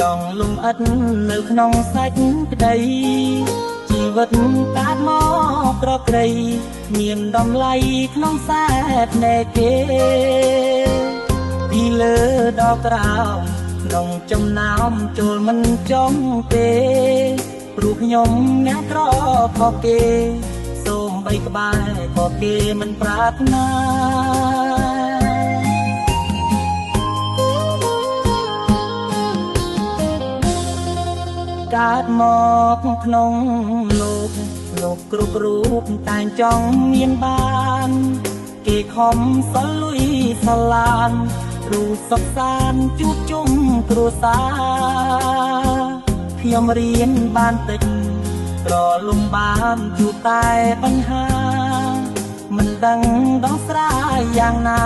ចង់លំអិតនៅក្នុងសាច់ក្តីជីវិតកាត់មកប្រក្រៃមានតម្លៃក្នុងសែតណែគេពីលើដល់ក្រោមក្នុងចំណោមចូលមិនចង់ទេព្រោះខ្ញុំអ្នកក្រខកគេសូមបីក្បែរក៏គេមិនប្រាថ្នាកើតមកក្នុងលោកគ្រប់រូបតែងចង់មានបានគេខំសល់លុយសឡានគ្រូសិក្សាជួបជុំគ្រួសារខ្ញុំរៀនបានតិចប្រលំបានជួបតែបញ្ហាមិនដឹងដោះស្រាយយ៉ាងណា